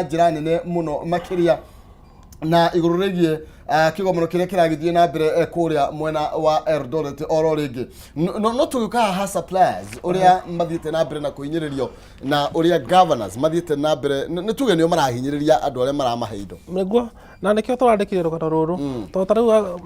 njira nene muno makiria na iguru regie kigomano kiria kiragithie na mbere kuria mwena wa Eldoret oro ringi no tuguka ha suppliers uria mathiete na mbere na kuhinyiririo na uria governors mathiete na mbere ni tuge nio marahinyiriria andu aria maramahe indo negwa na nekio turandikire rugano ruru to tariu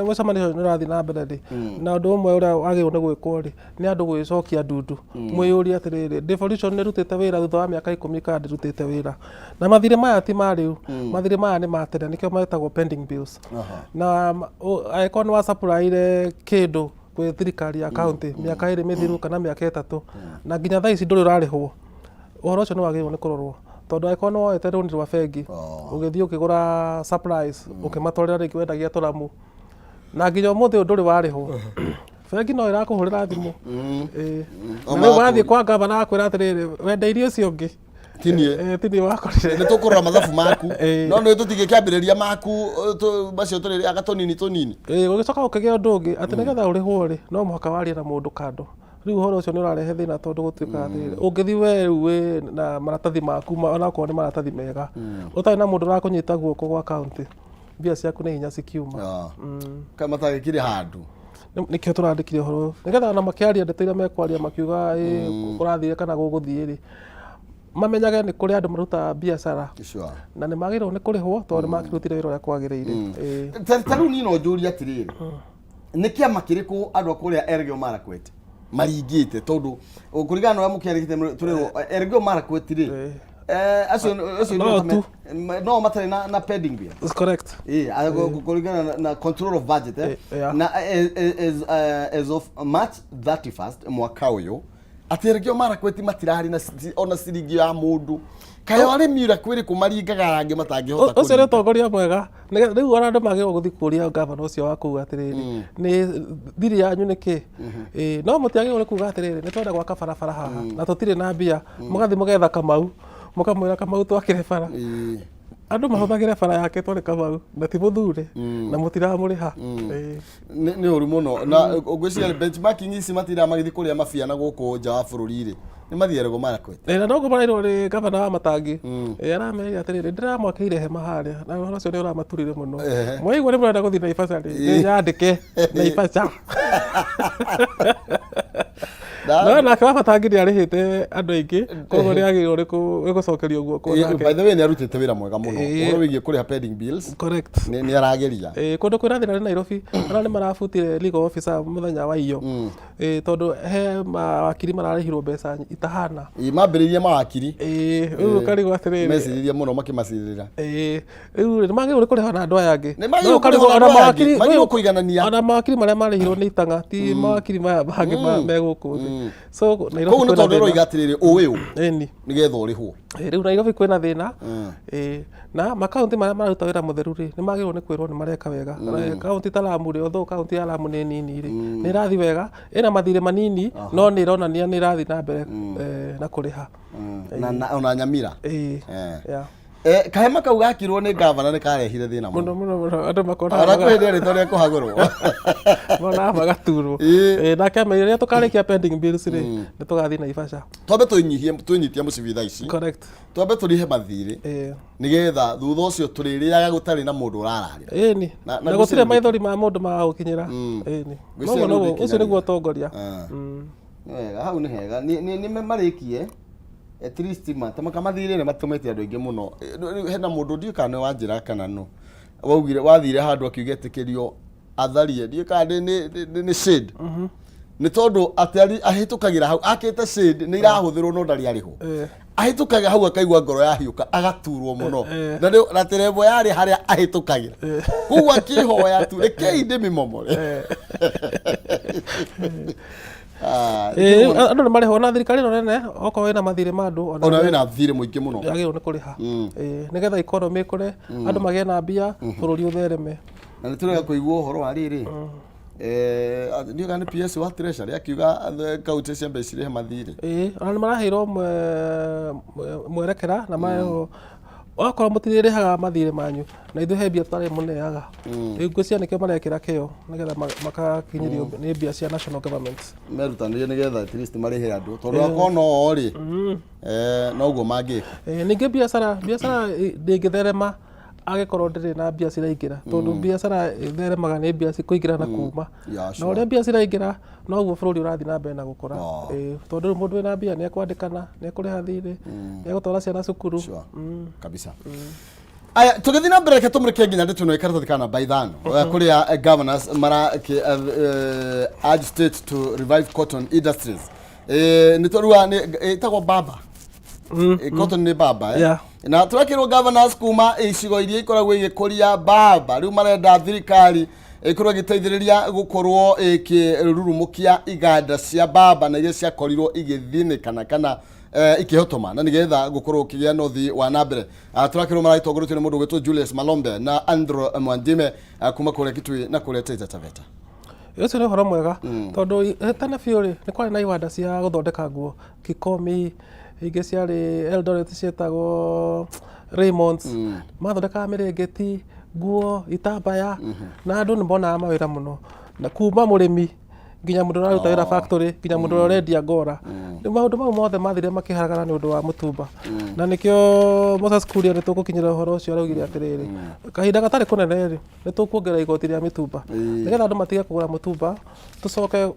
mucemanio ni rathi na mbere ri na undu umwe uria wagirwo ni gwikwo ri ni andu gwicokia ndundu mwiyuri atiriri devolution ni rutite wira thutha wa miaka 10 kandi rutite wira na mathire maya ti mariu mathire maya ni matene nikio metagwo pending bills na aikoni wa supply kindu kwi thirikari ya county miaka iri mithiru kana miaka 3 na nginya thaa ici nduri rarihwo uhoro ucio ni wagirwo ni kurorwo tondu aikoni woete runi rwa bengi ugithii ukigura supplies ukimatwarira ringi wendagia turamu na nginya umuthi nduri warihwo bengi no irakuhurira thimu na wathie kwa gavana akwira atiriri wendeirie ucio ungi tinie wakorire ni tukurora mathabu maku no ni tutige kiambiriria maku bacio turiri agatonini tonini ugicoka ukigia undu ungi ati nigetha urihwo ri no muhaka warie na mundu kando riu horo ucio ni urarehe thina tondu gutuika atiriri ungithi we na maratathi maku ona ko ni maratathi mega utari na mundu rakunyita guoko gwa county mbia ciaku ni hinya cikiuma kama tagikire handu nikio turandikire horo nigetha na makiaria ndeteire mekwaria makiuga kurathire kana guguthie ri mamenyage ni kuri andu maruta biashara na ni magirwo ni kurihwo tondu makirutire wira uria kwagiriire taru ni no njuri atiriri ni kiama kiriku andu akuria Elgeyo Marakwet maringite tondu kurigana na mukiarikite turirwo Elgeyo Marakwet ri acio no matare na pending bill is correct kurigana na control of budget na as of March 31st mwaka uyu Elgeyo Marakwet matirari na ona ciringi ya mundu kayo ari mira kwiri kumaringaga rangi matangihota ucio ni tongoria mwega riu ona andu magirwo guthi kuria gavana ucio wa kuuga atiriri ni thiri yanyu niki no mutiagirwo ni kuuga atiriri ni twenda gwaka barabara haha na tutire na mbia mugathi mugetha Kamau mukamwira Kamau twakire bara andu mahuthagire bara yake twari Kamau na ti muthure na mutiramuriha ni uru muno na ugwiciria benchmarking ici matira magithi kuria mafia na guku nja wa bururi ri ni mathiere Marakwet na no gumarairwo ri gavana wa Matangi arameria atiriri ndiramwakire hema haria na uhoro ucio ni uramaturire muno mwaigwa ni murenda guthi Naivasha ri ni yandike Naivasha no na kwa Matangi ni arihite andu aingi koguo ni agirwo ri gucokerio guoko nake by the way ni arutite wira mwega muno uhoro wigie kuriha pending bills correct ni arageria kundu kwira thina ri Nairobi ara ni marabutire legal officer muthenya wa iyo tondu he mawakiri mararihirwo mbeca itahana mambiririe mawakiri riu karigwo atiriri mesiriria muno makimacirira riu ni magirwo kuriha na andu aya angi no karigwo ona mawakiri magirwo kuiganania ona mawakiri maria marihirwo ni itanga ti mawakiri maya bangi meguku so Nairobi ko no tondu roiga atiriri uyu ni nigetha urihwo riu Nairobi kwina thina na makaunti maria mararuta wira mutheru ri ni magirwo ni kwirwo ni mareka wega kaunti ta Lamu ri otho kaunti ya Lamu ni nini ri ni rathi wega ina mathire manini no ni ronania ni rathi na mbere na kuriha na ona Nyamira kahema kau gakirwo ni gavana ni karehire thina muno andu makona ara kwende ri tori kuhagurwo mona magaturwo na kama iria tukarikia pending bills ri ni tugathi Naivasha twambe tunyitia mucibitha ici correct twambe turihe mathiri nigetha thutha ucio tuririaga gutari na mundu urararia ni na gutire maithori ma mundu ma gukinyira ni no ucio niguo tongoria wega hau ni hega ni marikie at least matamathire ne matumete andu aingi muno hena mundu ndiu kana wanjira kana no waugire wathire handu akiuge tikirio atharie ndiu kana ni shade ni tondu atari ahitukagira hau akite shade ni irahuthirwo no ndari ariho ahitukaga hau akaigwa ngoro yahiuka agaturwo muno na terebo yari haria ahitukagira kuwa kihoya tu rekei ndimi momore andu ni marihwo na thirikari no nene oko wina mathire ma andu ona wina thire muingi muno yagirwo ni kuriha nigetha economy ikure andu magie na mbia bururi uthereme na niturega kuigua uhoro wa riri ndio kana PS wa treasury akiuga kaunti cia mbeca irihe mathire ona ni marahirwo mwerekera na mayo okorwo mũtirĩrĩhaga mathirĩ manyu na ithuĩ he mbia tũtarĩ mũneaga rĩu ngwĩciria nĩkĩo marekĩra kĩo nĩgetha makakinyĩrio nĩ mbia cia national government merutanĩrie nĩgetha at least marĩhe andũ tondũ akona oo rĩ noguo mangĩka ningĩ biacara ndĩngĩtherema agĩkorwo ndĩrĩ na mbia ciraingĩra tondũ biacara ĩtheremaga nĩ mbia cikũingĩra na kuma na ũrĩa mbia ciraingĩra noguo bũrũri ũrathiĩ na mbere na gũkũra tondũ rĩu mũndũ wĩna mbia nĩekwandĩkana nĩekũrĩha thirĩ nĩegũtwara ciana cukuru kabisa aya tũgĩthiĩ na mbere reke tũmũrĩke nginya ndĩtũno karatathi ka namba 5 kũrĩa governors urge state to revive cotton industries nĩ tũrua ĩtagwo baba cotton nĩ baba na turakirwo governors kuma icigo iria ikoragwo igĩkũria baba rĩu marenda thirikari ikorwo gĩteithĩrĩria gũkorwo ikĩrurumukia iganda cia baba na iria ciakorirwo igĩthinĩkana kana ikĩhotoma na nĩgetha gũkorwo kĩgĩa na ũthii wa nambere turakirwo maragĩtongorotio nĩ mũndũ ũgwĩtwo Julius Malombe na Andrew Mwandime kuma kũrĩa Kitui na kũrĩa Taita Taveta. Ũcio nĩ ũhoro mwega tondũ tena biũ rĩ nĩ kwarĩ na iganda cia gũthondeka nguo Kikomi ingĩ ciarĩ Eldoret cietagwo Raymonds mathondekaga mĩrĩngĩti nguo itambaya na andũ nĩ monaga mawĩra mũno na kuma mũrĩmi nginya mũndũ ũraruta wĩra factory nginya mũndũ ũrĩa ũrendia ngora rĩu maũndũ mau mothe mathire makĩharagana nĩ ũndũ wa mũtumba na nĩkĩo Moses Kuria nĩ tũgũkinyĩra ũhoro ũcio araugire atĩrĩrĩ kahinda gatarĩ kũnene rĩ nĩ tũkuongerera igoti rĩa mĩtumba nĩgetha andũ matige kũgũra mũtumba tũcoke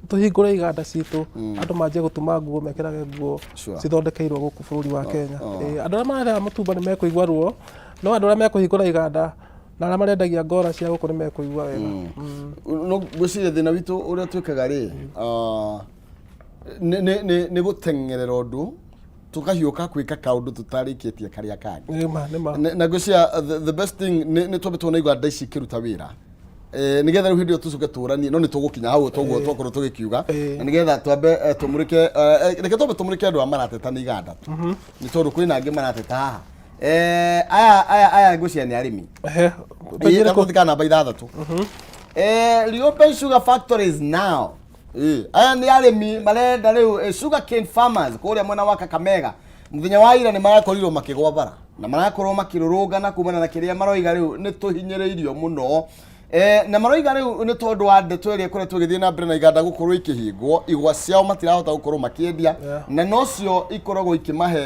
tuhingũre iganda citũ andũ manjie gũtuma nguo mekĩrage nguo cithondekeirwo gũkũ bũrũri wa Kenya andũ arĩa marenda mũtumba nĩ mekũigua ruo no andũ arĩa mekũhingũra iganda na arĩa marendagia ngora cia gũkũ nĩ mekũigua wega no gwĩciria thĩna witũ ũrĩa twĩkaga rĩ nĩ gũteng'erera ũndũ tukahiũka gwĩka kaũndũ tũtarĩkĩtie karĩa kangĩ na gwĩciria the best thing nĩ twambe tuona iganda ici ikĩruta wĩra nigetha rĩu hĩndĩ ĩyo tũcoke tũranie no nĩ tũgũkinya hau toguo twakorwo tũgĩkiuga nigetha twambe tũmũrĩke reke twambe tũmũrĩke andũ a marateta nĩ iganda tu nĩ tondũ kwĩna angĩ marateta haha aya ngwĩciria nĩ arĩmi karatathi namba 6 reopen sugar factories now aya nĩ arĩmi marenda rĩu sugar cane farmers kũrĩa mwena wa Kakamega mũthenya wa ira nĩ marakorirwo makĩgwa bara na marakorwo makĩrũrũngana kumana na kĩrĩa maroiga rĩu nĩ tũhinyĩrĩirio mũno na maroiga rĩu nĩ tondũ wa ndeto ĩrĩa ĩkoretwo ĩgĩthiĩ na mbere na iganda gũkorwo ikĩhingwo igwa ciao matirahota gũkorwo makĩendia na nocio ikoragwo ikĩmahe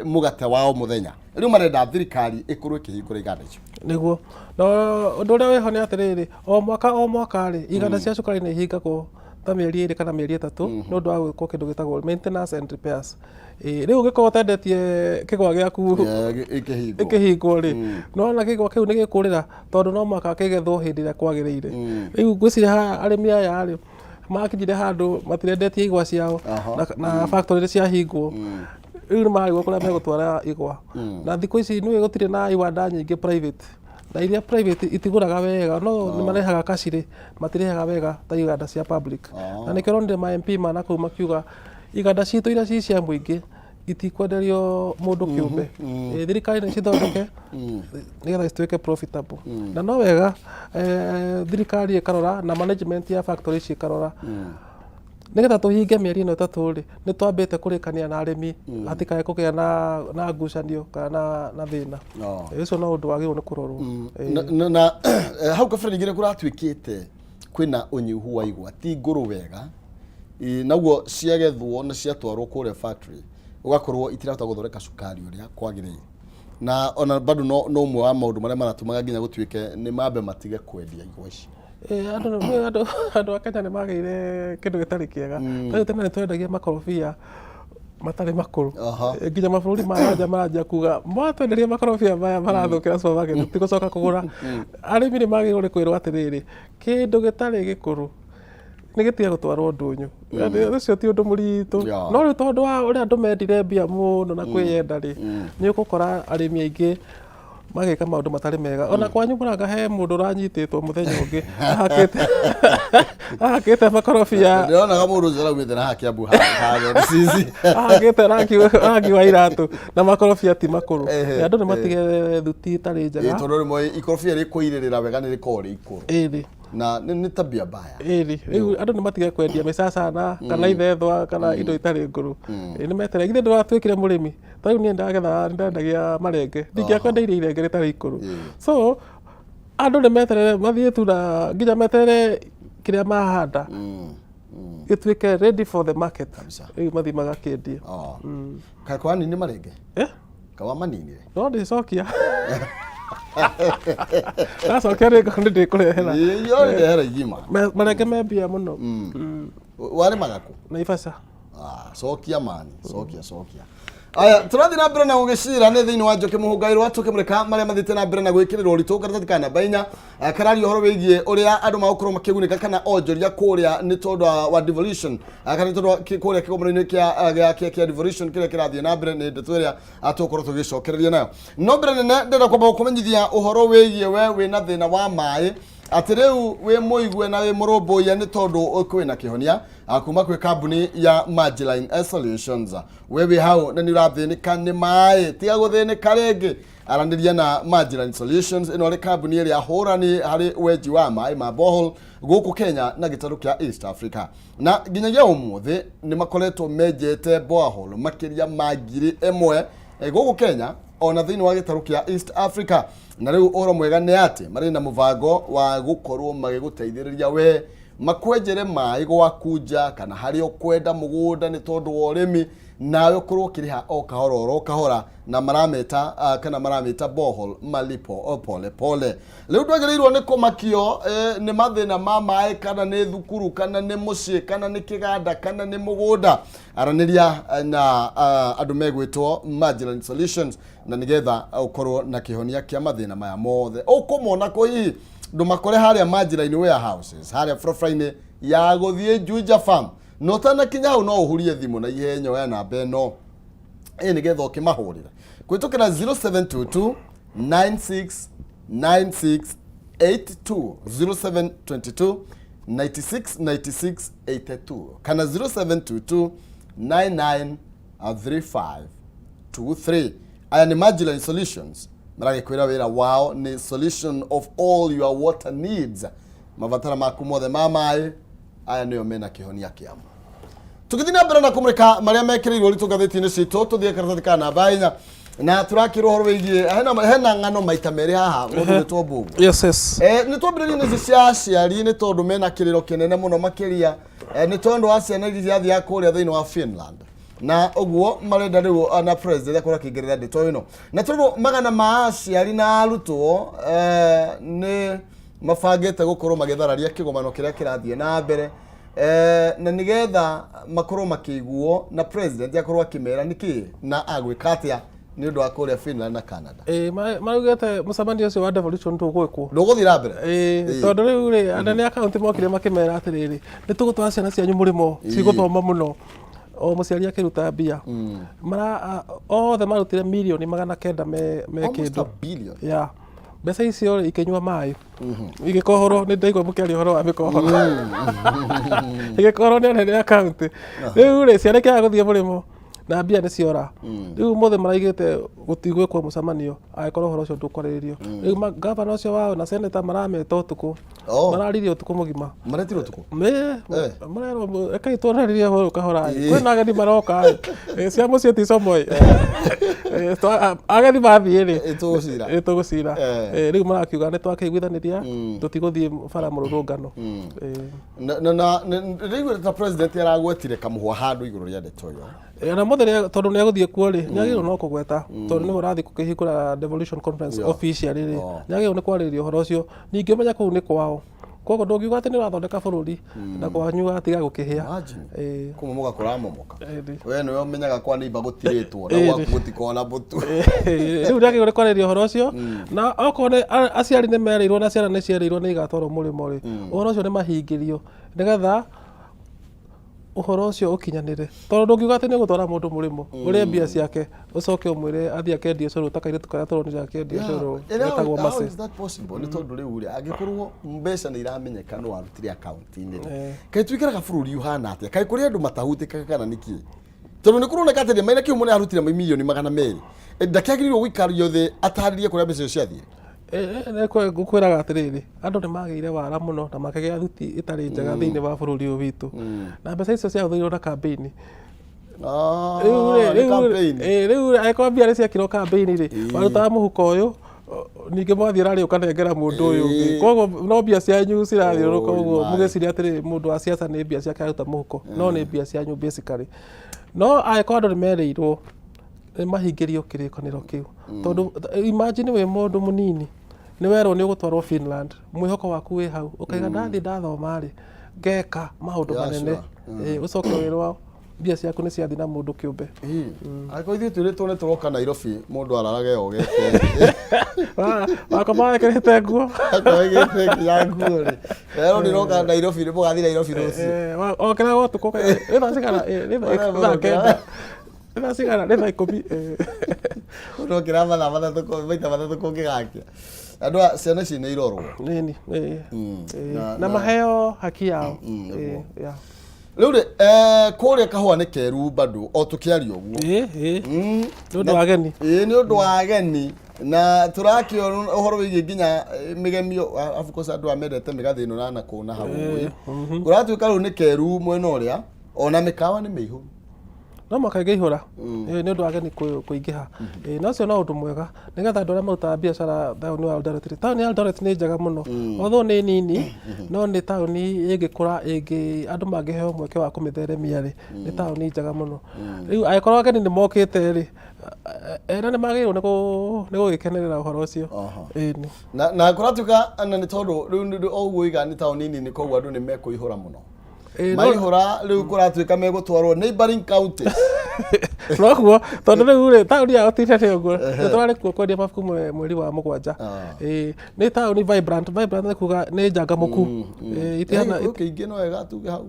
mũgate wao mũthenya rĩu marenda thirikari ĩkorwo ĩkĩhingũra iganda icio nĩguo no ũndũ ũrĩa wĩho nĩ atĩrĩrĩ o mwaka rĩ iganda cia cukari nĩ ihingagwo ta mĩeri 2 kana mĩeri 3 nĩ ũndũ wa gwĩkwo kĩndũ gĩtagwo maintenance and repairs rĩu ũngĩkorwo ũtendetie kĩgwa gĩaku ĩkĩhingwo rĩ nona kĩgwa kĩu nĩ gĩkũrĩra tondũ no mwaka kĩgethwo hĩndĩ ĩrĩa kwagĩrĩire rĩu ngwĩciria arĩmi aya rĩ makinyire handũ matirendetie igwa ciao na factory nĩ ciahingwo rĩu nĩ marigwo kũrĩa megũtwara igwa na thikũ ici nĩ gũtirĩ na iganda nyingĩ private na iria private itigũraga wega no nĩ marehaga kacirĩ matirehaga wega ta iganda cia public na nĩkĩo ronire ma MP mana kũu makiuga iganda citũ iria ci cia mũingĩ itikwenderio mũndũ kĩũmbe thirikari nĩ cithondeke nĩgetha cituĩke profitable na no wega thirikari ĩkarora na management ya factory ici ĩkarora nĩgetha tũhinge mĩeri 3 rĩ nĩ twambĩte kũrĩkania na arĩmi hatikae kũgĩa na ngucanio kana na thĩna ũcio no ũndũ wagĩrĩirwo nĩ kũrorwo na hau kabere ningĩ kũratuĩkĩte kwĩna ũnyihu wa igwa ti ngũrũ wega naguo ciagethwo na ciatwarwo kũrĩa factory ugakorwo itirahota gũthondeka cukari ũrĩa kwagĩrĩire na ona bado no ũmwe wa maũndũ marĩa maratũmaga nginya gũtuĩke nĩ mambe matige kwendia igwa ici andũ a Kenya nĩ magĩire kĩndũ gĩtarĩ kĩega rĩu tene nĩ twendagia makorobia matarĩ makũrũ nginya mabũrũri ma nja maranjia kuga mwatwenderia makorobia maya marathũkĩra supermarket tigũcoka kũgũra arĩmi nĩ magĩrĩirwo nĩ kwĩrwo atĩrĩrĩ kĩndũ gĩtarĩ gĩkũrũ nĩ gĩtige gũtwarwo ndũnyũ ũcio ti ũndũ mũritũ no rĩu tondũ wa ũrĩa andũ mendire mbia mũno na kwĩyenda rĩ nĩ ũgũkora arĩmi aingĩ magĩka maũndũ matarĩ mega ona kwanyu mũranga he mũndũ ũranyitĩtwo mũthenya ũngĩ ahakĩte makorobia ndĩronaga mũndũ ũcio araumĩte na Kiambu ahakĩte rangi wa iratũ na makorobia ti makũrũ andũ nĩ matige thuti itarĩ njega tondũ rĩmwe ikorobia rĩkũirĩrĩra wega nĩ rĩkoragwo rĩ ikũrũ na nĩ tabia mbaya. Ĩĩ rĩu andũ nĩ matige kwendia mĩcacana kana ithethwa kana indo itarĩ ngũrũ. Nĩ metereire githĩ ndwatuĩkire mũrĩmi. Ta rĩu niĩ ndagetha ndendagia marenge. Ndingĩakwendeire irenge rĩtarĩ ikũrũ. So andũ nĩ meterere mathiĩ tu na nginya meterere kĩrĩa mahanda gĩtuĩke ready for the market. Rĩu mathiĩ magakĩendia. Kaĩ kwani nĩ marenge? Kawa manini. No ndĩcokia. Ndacokia rĩngĩ ndĩkũrehera. Iyo ndehera igima. Marenge me mbia mũno. Warĩmaga kũ? Naivasha. Cokia mani, cokia. Aya turathi na mbere na gũgĩcira nĩ thĩinĩ wa Njoki Mũhũngaĩrwo tũkĩmũrĩka marĩa mathiĩte na mbere na gwĩkĩrĩrwo ũritũ karatathi ka namba 4 karari ũhoro wĩgiĩ ũrĩa andũ magũkorwo makĩgunĩka kana onjoria kũrĩa nĩ tondũ wa devolution kana nĩ tondũ kũrĩa kĩgomano-inĩ kĩa devolution kĩrĩa kĩrathiĩ na mbere nĩ ndeto ĩrĩa tũgũkorwo tũgĩcokereria nayo. No mbere nene ndĩrenda kwamba gũkũmenyithia ũhoro wĩgiĩ we wĩna thĩna wa maĩ atĩ rĩu wĩ mũigue na wĩ mũrũmbũiya nĩ tondũ kwĩna kĩhonia kuma kwĩ kambuni ya Margeline Solutions. We wĩ hau na nĩ ũrathĩnĩka nĩ maĩ tiga gũthĩnĩka rĩngĩ aranĩria na Margeline Solutions. Ĩno nĩ kambuni ĩrĩa hũrani harĩ wenji wa maĩ ma borehole gũkũ Kenya na gĩtarũ kĩa East Africa, na nginyagia ũmũthĩ nĩ makoretwo menjete borehole makĩria ma 1,000 gũkũ Kenya ona thĩinĩ wa gĩtarũ kĩa East Africa. Na rĩu ũhoro mwega nĩ atĩ marĩ na mũbango wa gũkorwo magĩgũteithĩrĩria we makwenjere maĩ gwakunja kana harĩ ũkwenda mũgũnda nĩ tondũ wa ũrĩmi nawe ũkorwo ũkĩrĩha o kahora na marameta borehole malipo pole pole. Rĩu ndwagĩrĩirwo nĩ kũmakio nĩ mathĩna ma maĩ kana nĩ thukuru kana nĩ mũciĩ kana nĩ kĩganda kana nĩ mũgũnda. Aranĩria na andũ megwĩtwo Margeline Solutions na nĩgetha ũkorwo na kĩhonia kĩa mathĩna maya mothe. Ũkũmona kũ hihi ndũmakore harĩa Margeline warehouses harĩa barabara-inĩ ya gũthiĩ Juja Farm. No ũtanakinya hau no ũhurie thimũ na ihenya oya namba ĩno nĩgetha ũkĩmahũrĩra kũhĩtũkĩra 0722 96 96 82 0722 96 96 82 kana 0722 99 35 23. Aya nĩ Margeline Solutions maragĩkwĩra wĩra wao nĩ solution of all your water needs. Mabatara maku mothe ma maĩ aya nĩo mena kĩhonia kĩamo. Tũgĩthiĩ na mbere na kũmũrĩka marĩa mekĩrĩirwo ũritũ ngathĩti-inĩ citũ tũthiĩ karatathi ka namba 4 na tũrakĩrwo ũhoro wĩgiĩ hena ng'ano maita merĩ haha mũndũ wĩtwo Mbũgũ. Yes. Nĩ twambĩrĩria nĩ cia aciari nĩ tondũ mena kĩrĩro kĩnene mũno makĩria nĩ tondũ wa ciana iria ciathiaga kũrĩa thĩinĩ wa Finland na ũguo marenda rĩu na president akora kĩingĩrĩra ndeto ĩno na tondũ magana ma aciari na arutwo nĩ mabangĩte gũkorwo magĩthararia kĩgomano kĩrĩa kĩrathiĩ na mbere na nĩgetha makorwo makĩiguo na president akorwo akĩmera nĩkĩ na agwĩka atĩa nĩ ũndũ wa kũrĩa Finland na Canada. Marugĩte mũcemanio ũcio wa devolution tũgwĩkwo ndũgũthiĩ na mbere tondũ rĩu rĩ anene a kaunti mokire makĩmera atĩrĩrĩ nĩ tũgũtwara ciana cianyu mũrĩmo cigũthoma mũno o mũciari akĩruta mbia othe marutire mirioni 900 me kĩndũ ya mbeca icio ikĩnyua maĩ igĩkohorwo nĩ ndaigua mũkĩaria ũhoro wa mĩkohoro igĩkohorwo nĩ anene a kaunti rĩu rĩ ciana ikĩaga gũthiĩ mũrĩmo na mbia nĩ ciora rĩu mothe maraigĩte gũtigwĩkwo mũcemanio agĩkorwo ũhoro ũcio ndũkwarĩrĩrio rĩu gavana ũcio wao na seneta marameta ũtukũ mararirie ũtukũ mũgima maretirwo ũtukũ marerwo rekai tuonanirie ũhoro kahora kwĩna ageni maroka cia mũciĩ ticomoi ageni mathiĩ rĩ tũgũcira rĩu marakiuga nĩ twakĩiguithanĩria tũtigũthiĩ bara mũrũrũngano na rĩu ta president aragwetire kamũhwa handũ igũrũ rĩa ndeto ĩyo na mothe tondũ nĩ agũthiĩ kuo rĩ nĩ agĩrĩirwo no kũgweta tondũ nĩ ũrathiĩ kũhingũra devolution conference officially rĩ nĩ agĩrĩirwo nĩ kwarĩrĩria ũhoro ũcio ningĩ ũmenya kũu nĩ kwao koguo ndũngiuga atĩ nĩ ũrathondeka bũrũri na kwanyu atiga gũkĩhĩa kuma mũgakora momoka we nĩwe ũmenyaga kwa nĩimba gũtirĩtwo na gwaku gũtikona mbũtu rĩu nĩ agĩrĩirwo nĩ kwarĩrĩria ũhoro ũcio na okorwo aciari nĩ merĩirwo na ciana nĩ ciarĩirwo nĩ igatwarwo mũrĩmo rĩ ũhoro ũcio nĩ mahingĩrio nĩgetha ũhoro ũcio ũkinyanĩre tondũ ndũngiuga atĩ nĩ gũtwara mũndũ mũrĩmo ũrĩa mbia ciake ũcoke ũmwĩre athiĩ akendia ũcũrũ takairĩtu karĩa tũronire akendia ũcũrũ etagwo Mercy. Nĩ tondũ rĩu rĩ angĩkorwo mbeca nĩ iramenyeka no arutire akaunti-inĩ kaĩ twĩkĩraga bũrũri ũhana atĩa kaĩ kũrĩ andũ matahutĩkaga kana nĩkĩ tondũ nĩ kũroneka atĩ maina kĩu mũnene arutire mirioni 200 ndakĩagĩrĩirwo gũikario thĩ atarĩrie kũrĩa mbeca icio ciathiĩ Ngũkwĩraga atĩrĩrĩ, andũ nĩ magĩire wara mũno na makĩgĩa thuti ĩtarĩ njega thĩinĩ wa bũrũri ũyũ witũ, na mbeca icio ciahũthĩrirwo na campaign. Rĩu angĩkorwo mbia nĩ ciekirwo campaign-rĩ, warutaga mũhuko ũyũ ningĩ mwathiĩ rarĩ ũkanengera mũndũ ũyũ ũngĩ, koguo no mbia cianyu cirathiũrũrũka ũguo mũgĩciria atĩrĩrĩ mũndũ wa ciaca nĩ mbia ciake aruta mũhuko, no nĩ mbia cianyu basically. No angĩkorwo andũ nĩ merĩirwo mahingĩrio kĩrĩkanĩro kĩu, tondũ imagine wĩ mũndũ mũnini nĩ werwo nĩ ũgũtwarwo Finland, mwĩhoko waku wĩ hau, ũkaiga ndathiĩ ndathoma-rĩ ngeka maũndũ manene, ũcoke wĩrwo mbia ciaku nĩ ciathiĩ na mũndũ kĩũmbe. Angĩkorwo ithuĩ twĩrĩtwo nĩ tũroka Nairobi mũndũ ararage ogete wakoma wekĩrĩte nguo ya nguo-rĩ, werwo nĩ ũroka Nairobi, nĩ mũgathiĩ Nairobi rũciũ, okeragwo ũtukũ nĩ thaa cigana, thaa kenda, nĩ thaa cigana, nĩ thaa ikũmi, ũrokĩra maita matatũ kũngĩgakia. Andũ a ciana ici nĩ irorwo na maheo haki yao. Rĩu rĩ, kũrĩa kahũa nĩ keru bado o tũkĩaria ũguo. Nĩ ũndũ wa ageni. Nĩ ũndũ wa ageni na tũrakĩona ũhoro wĩgiĩ nginya mĩgemio, of course andũ amendete mĩgathĩ ĩno na nakũu na hau ũguo. Kũratuĩka rĩu nĩ keru mwena ũrĩa, ona mĩkawa nĩ mĩihũru. No makaingĩihũra nĩ ũndũ wa ageni kũingĩha. Na ũcio no ũndũ mwega nĩgetha andũ arĩa marutaga biacara taũni wa Eldoret. Taũni ya Eldoret nĩ njega mũno, although nĩ nini no nĩ taũni ĩngĩkũra andũ mangĩheo mweke wa kũmĩtheremia-rĩ, nĩ taũni njega mũno. Rĩu angĩkorwo ageni nĩ mokĩte-rĩ, ena nĩ magĩrĩirwo nĩ gũgĩkenerera ũhoro ũcio. Na kũratuĩka na nĩ tondũ rĩu o ũguo iga nĩ taũni nini, koguo andũ nĩ mekũihũra mũno. Maihũra rĩu kũratuĩka megũtwarwo neighboring counties. Noguo tondũ rĩu-rĩ taũni yao ti nene ũguo, nĩ tũrarĩ kuo kwendia mabuku mweri wa mũgwanja. Nĩ taũni vibrant nĩ kuga nĩ njangamũku. Kĩingĩ no wega tuge hau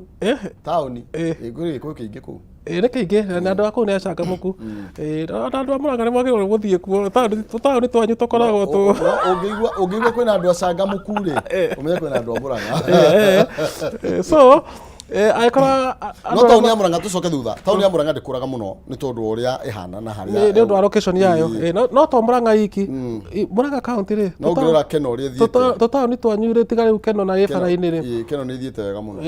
taũni gwĩ kĩingĩ kũu. Nĩ kĩingĩ na andũ a kũu nĩ acangamũku. Andũ a Mũrang'a nĩ magĩrĩirwo gũthiĩ kuo, taũni twanyu tũkoragwo ũngĩigua kwĩna andũ acangamũku-rĩ, ũmenye kwĩna andũ a Mũrang'a. So no taũni ya Mũrang'a tũcoke thutha, taũni ya Mũrang'a ndĩkũraga mũno nĩ tondũ ũrĩa ĩhana na harĩa nĩ ũndũ wa location yayo, no to Mũrang'a iki, Mũrang'a county-rĩ, no ngĩrora Keno ũrĩa ĩthiĩte, tũtaũni twanyu-rĩ tiga rĩu Keno na gĩbara-inĩ-rĩ, Keno nĩ ĩthiĩte wega mũno,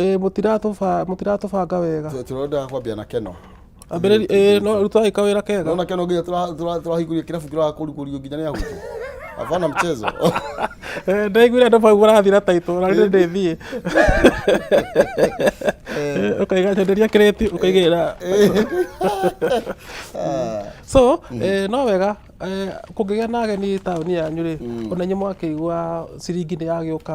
mũtiratũbanga wega. Tũrenda kwambia na Keno no rutai kawĩra kega, na Keno nginya tũrahingũria kĩrabu kĩrakũrugũrio nginya nĩ ahunjia. Hapana mchezo. Ndaiguire andũ bau marathiĩ na taitũ na nĩ ndĩthiĩ. Ũkaiga nyenderia kĩrĩti ũkaigĩrĩra. So no wega kũngĩgĩa na ageni taũni yanyu-rĩ, ona inyuĩ mwakĩigua ciringi nĩ yagĩũka